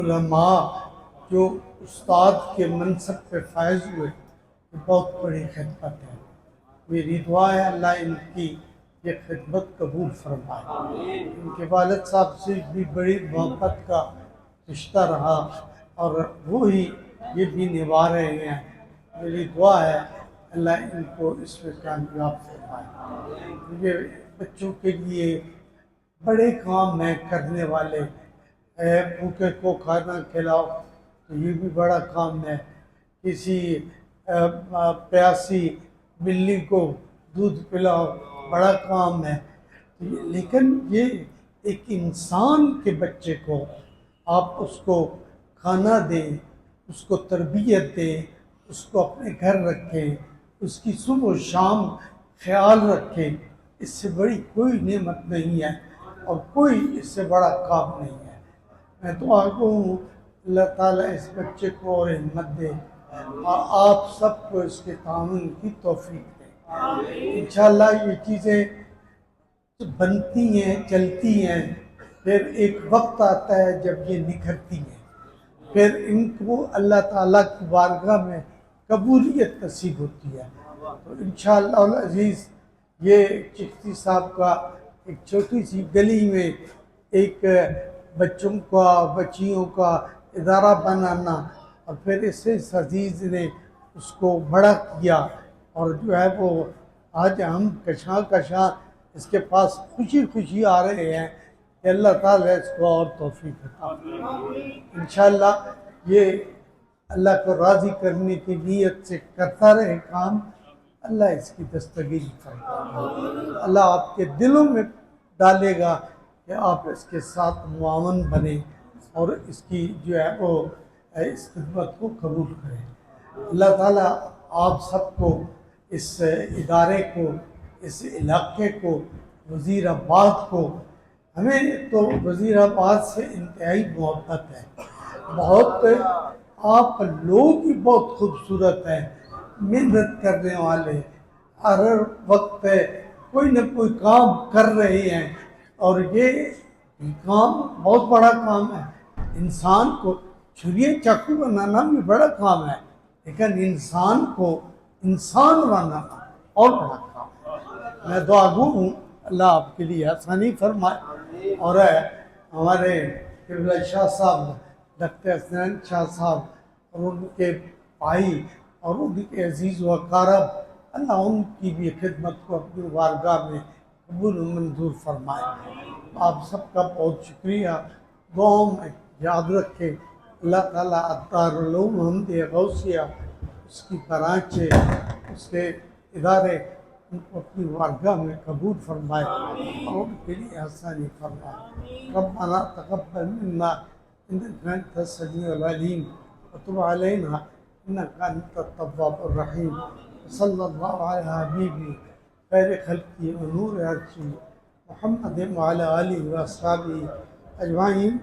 علماء جو استاد کے منصب پہ فائز ہوئے یہ بہت بڑی خدمت ہے. میری دعا ہے اللہ ان کی یہ خدمت قبول فرمائے. ان کے والد صاحب سے بھی بڑی محبت کا رشتہ رہا اور وہی یہ بھی نبھا رہے ہیں. میری دعا ہے اللہ ان کو اس میں کامیاب فرمائے. یہ بچوں کے لیے بڑے کام ہیں کرنے والے. بھوکے کو کھانا کھلاؤ تو یہ بھی بڑا کام ہے. کسی پیاسی بلی کو دودھ پلاؤ بڑا کام ہے. لیکن یہ ایک انسان کے بچے کو آپ اس کو کھانا دیں، اس کو تربیت دیں، اس کو اپنے گھر رکھیں، اس کی صبح و شام خیال رکھیں، اس سے بڑی کوئی نعمت نہیں ہے اور کوئی اس سے بڑا کام نہیں ہے. میں دعا ہوں اللہ تعالیٰ اس بچے کو اور ہمت دے اور آپ سب کو اس کے تعاون کی توفیق دے. انشاءاللہ یہ چیزیں بنتی ہیں، چلتی ہیں، پھر ایک وقت آتا ہے جب یہ نکھرتی ہیں، پھر ان کو اللہ تعالیٰ کی بارگاہ میں قبولیت نصیب ہوتی ہے. تو انشاءاللہ العزیز یہ چشتی صاحب کا ایک چھوٹی سی گلی میں ایک بچوں کا بچیوں کا ادارہ بنانا اور پھر اس سے عزیز نے اس کو بڑا کیا اور جو ہے وہ آج ہم کشاں اس کے پاس خوشی خوشی آ رہے ہیں کہ اللہ تعالیٰ اس کو اور توفیق عطا فرمائے. انشاءاللہ یہ اللہ کو راضی کرنے کی نیت سے کرتا رہے کام. اللہ اس کی دستگیری فرمائے. اللہ آپ کے دلوں میں ڈالے گا کہ آپ اس کے ساتھ معاون بنیں اور اس کی جو ہے وہ اس خدمت کو قبول کریں. اللہ تعالیٰ آپ سب کو اس ادارے کو، اس علاقے کو، وزیر آباد کو، ہمیں تو وزیر آباد سے انتہائی محبت ہے. بہت آپ لوگ ہی بہت خوبصورت ہیں، محنت کرنے والے، ہر وقت کوئی نہ کوئی کام کر رہے ہیں اور یہ کام بہت بڑا کام ہے. انسان کو چھری چاقو بنانا بھی بڑا کام ہے، لیکن انسان کو انسان بنانا اور بڑا کام ہے. میں دعا گو ہوں اللہ آپ کے لیے آسانی فرمائے اور ہمارے قبلہ شاہ صاحب ڈاکٹر حسنین شاہ صاحب اور ان کے بھائی اور ان کے عزیز و اقارب اللہ ان کی بھی خدمت کو اپنی بارگاہ میں قبول و منظور فرمائے. آپ سب کا بہت شکریہ. دعاؤں میں یاد رکھے. اللہ تعالیٰ دارالعلوم حمد غوثیہ اس کی برانچ اس کے ادارے ان کو اپنی بارگاہ میں قبول فرمائے اور ان کے لیے آسانی فرمائے. ربنا تقبل منا انك انت السميع العليم وتب علينا انك انت التواب الرحيم. صلی اللہ علیہ حبیبی خیر خلقی و نور عرشی محمد وعلی آلہ و اصحابہ اجمعین.